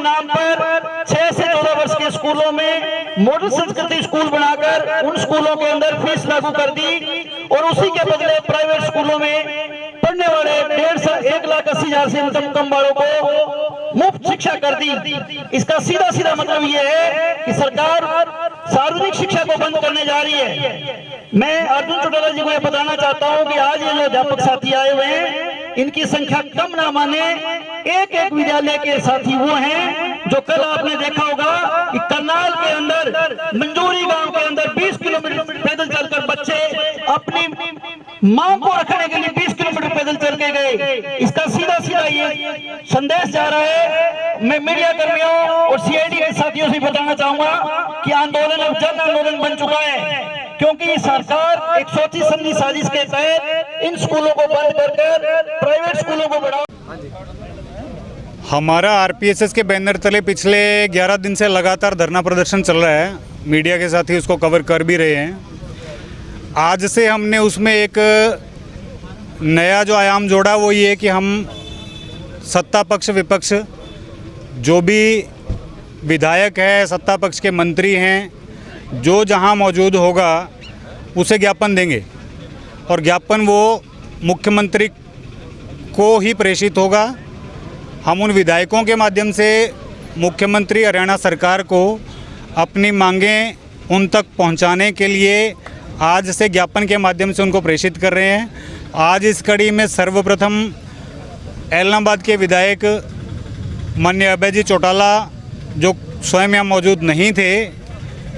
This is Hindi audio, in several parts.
नाम पर 6 से 14 वर्ष के स्कूलों में मॉडल संस्कृति स्कूल बनाकर उन स्कूलों के अंदर फीस लागू कर दी और उसी के बदले प्राइवेट स्कूलों में पढ़ने वाले 1,80,000 से कम वालों को मुफ्त शिक्षा कर दी। इसका सीधा सीधा मतलब यह है कि सरकार सार्वजनिक शिक्षा को बंद करने जा रही है। मैं अर्जुन चौटाला जी को यह बताना चाहता हूं कि आज ये जो अध्यापक साथी आए हुए हैं, इनकी संख्या कम ना माने, एक एक विद्यालय के साथी वो हैं जो कल आपने देखा होगा कि करनाल के अंदर मंजूरी गांव के अंदर 20 किलोमीटर पैदल चलकर बच्चे अपनी मां को रखने के लिए 20 किलोमीटर पैदल चल के गए। इसका सीधा सीधा ये संदेश जा रहा है। मैं मीडिया कर्मियों और सीआईडी के साथियों से बताना चाहूंगा कि आंदोलन अब जन आंदोलन बन चुका है, क्योंकि सरकार एक सोची समझी साजिश के तहत इन स्कूलों को बंद कर प्राइवेट स्कूलों को बढ़ावा। हमारा आरपीएसएस के बैनर तले पिछले 11 दिन से लगातार धरना प्रदर्शन चल रहा है। मीडिया के साथी उसको कवर कर भी रहे हैं। आज से हमने उसमें एक नया जो आयाम जोड़ा, वो ये कि हम सत्ता पक्ष विपक्ष जो भी विधायक है, सत्ता पक्ष के मंत्री हैं, जो जहां मौजूद होगा उसे ज्ञापन देंगे और ज्ञापन वो मुख्यमंत्री को ही प्रेषित होगा। हम उन विधायकों के माध्यम से मुख्यमंत्री हरियाणा सरकार को अपनी मांगें उन तक पहुंचाने के लिए आज से ज्ञापन के माध्यम से उनको प्रेषित कर रहे हैं। आज इस कड़ी में सर्वप्रथम ऐलनाबाद के विधायक माननीय अभय जी चौटाला, जो स्वयं यहाँ मौजूद नहीं थे,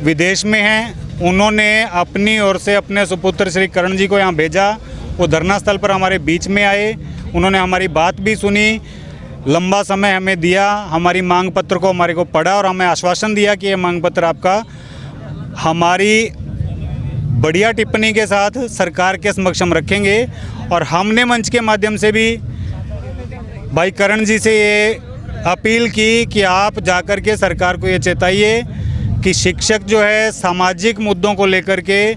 विदेश में हैं, उन्होंने अपनी ओर से अपने सुपुत्र श्री करण जी को यहाँ भेजा। वो धरना स्थल पर हमारे बीच में आए, उन्होंने हमारी बात भी सुनी, लंबा समय हमें दिया, हमारी मांग पत्र को हमारे को पढ़ा और हमें आश्वासन दिया कि ये मांग पत्र आपका हमारी बढ़िया टिप्पणी के साथ सरकार के समक्ष हम रखेंगे। और हमने मंच के माध्यम से भी भाई करण जी से ये अपील की कि आप जाकर के सरकार को ये चेताइए कि शिक्षक जो है सामाजिक मुद्दों को लेकर के,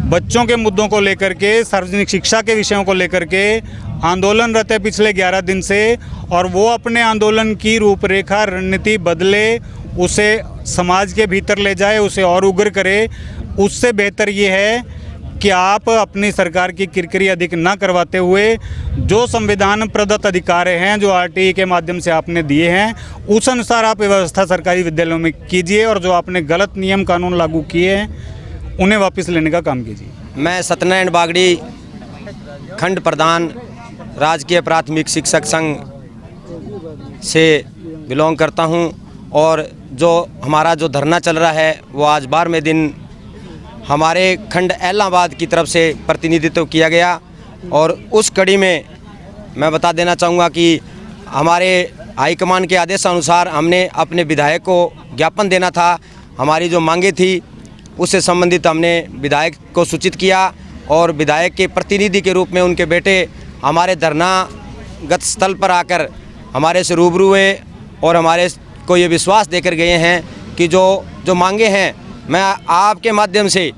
बच्चों के मुद्दों को लेकर के, सार्वजनिक शिक्षा के विषयों को लेकर के आंदोलनरत है पिछले 11 दिन से, और वो अपने आंदोलन की रूपरेखा रणनीति बदले, उसे समाज के भीतर ले जाए, उसे और उग्र करे। उससे बेहतर ये है कि आप अपनी सरकार की किरकिरी अधिक ना करवाते हुए जो संविधान प्रदत्त अधिकार हैं, जो आरटीई के माध्यम से आपने दिए हैं, उस अनुसार आप व्यवस्था सरकारी विद्यालयों में कीजिए और जो आपने गलत नियम कानून लागू किए हैं उन्हें वापस लेने का काम कीजिए। मैं सत्यनारायण बागड़ी, खंड प्रधान, राजकीय प्राथमिक शिक्षक संघ से बिलोंग करता हूं, और जो हमारा जो धरना चल रहा है वो आज 12वें दिन हमारे खंड ऐलनाबाद की तरफ से प्रतिनिधित्व किया गया। और उस कड़ी में मैं बता देना चाहूँगा कि हमारे हाईकमान के आदेशानुसार हमने अपने विधायक को ज्ञापन देना था। हमारी जो मांगे थी उससे संबंधित हमने विधायक को सूचित किया और विधायक के प्रतिनिधि के रूप में उनके बेटे हमारे धरनागत स्थल पर आकर हमारे से रूबरू हुए और हमारे को ये विश्वास देकर गए हैं कि जो मांगे हैं, मैं आपके माध्यम से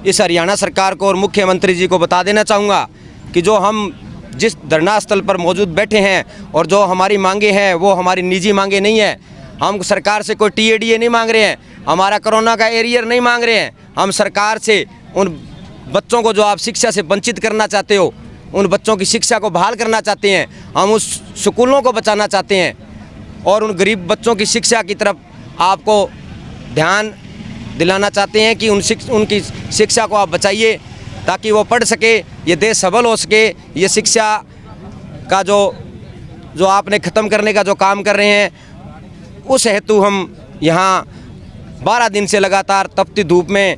इस हरियाणा सरकार को और मुख्यमंत्री जी को बता देना चाहूँगा कि जो हम जिस धरना स्थल पर मौजूद बैठे हैं और जो हमारी मांगे हैं वो हमारी निजी मांगे नहीं है। हम सरकार से कोई टीएडीए नहीं मांग रहे हैं, हमारा कोरोना का एरियर नहीं मांग रहे हैं। हम सरकार से उन बच्चों को जो आप शिक्षा से वंचित करना चाहते हो, उन बच्चों की शिक्षा को बहाल करना चाहते हैं, हम उस स्कूलों को बचाना चाहते हैं और उन गरीब बच्चों की शिक्षा की तरफ आपको ध्यान दिलाना चाहते हैं कि उनकी शिक्षा को आप बचाइए ताकि वो पढ़ सके, ये देश सबल हो सके। ये शिक्षा का जो आपने ख़त्म करने का जो काम कर रहे हैं, उस हेतु हम यहाँ 12 दिन से लगातार तपती धूप में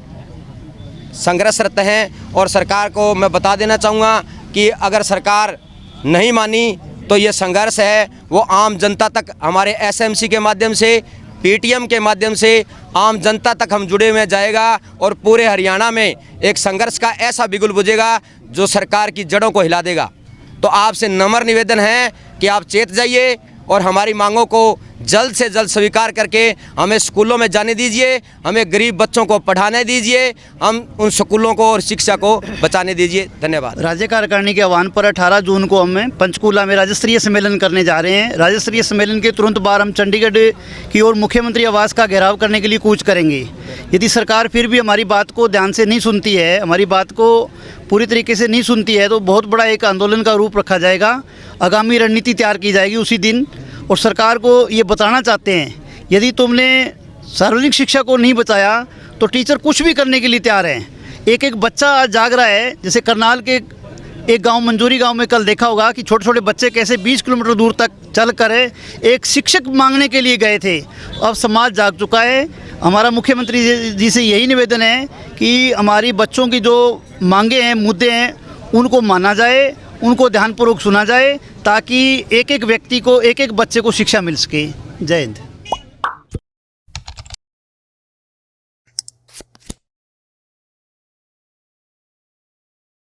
संघर्षरत हैं। और सरकार को मैं बता देना चाहूँगा कि अगर सरकार नहीं मानी तो ये संघर्ष है वो आम जनता तक, हमारे एसएमसी के माध्यम से, पीटीएम के माध्यम से आम जनता तक हम जुड़े हुए जाएगा और पूरे हरियाणा में एक संघर्ष का ऐसा बिगुल बुझेगा जो सरकार की जड़ों को हिला देगा। तो आपसे नम्र निवेदन है कि आप चेत जाइए और हमारी मांगों को जल्द से जल्द स्वीकार करके हमें स्कूलों में जाने दीजिए, हमें गरीब बच्चों को पढ़ाने दीजिए, हम उन स्कूलों को और शिक्षा को बचाने दीजिए। धन्यवाद। राज्य कार्यकारिणी के आह्वान पर 18 जून को हम पंचकूला में राज्य स्तरीय सम्मेलन करने जा रहे हैं। राज्य स्तरीय सम्मेलन के तुरंत बाद हम चंडीगढ़ की ओर मुख्यमंत्री आवास का घेराव करने के लिए कूच करेंगे। यदि सरकार फिर भी हमारी बात को ध्यान से नहीं सुनती है, हमारी बात को पूरी तरीके से नहीं सुनती है, तो बहुत बड़ा एक आंदोलन का रूप रखा जाएगा। आगामी रणनीति तैयार की जाएगी उसी दिन। और सरकार को ये बताना चाहते हैं, यदि तुमने सार्वजनिक शिक्षा को नहीं बचाया तो टीचर कुछ भी करने के लिए तैयार हैं। एक एक बच्चा आज जाग रहा है। जैसे करनाल के एक गांव मंजूरी गांव में कल देखा होगा कि छोटे छोटे बच्चे कैसे 20 किलोमीटर दूर तक चल कर एक शिक्षक मांगने के लिए गए थे। अब समाज जाग चुका है। हमारा मुख्यमंत्री जी से यही निवेदन है कि हमारी बच्चों की जो मांगे हैं, मुद्दे हैं, उनको माना जाए, उनको ध्यानपूर्वक सुना जाए, ताकि एक एक व्यक्ति को, एक एक बच्चे को शिक्षा मिल सके। जय हिंद।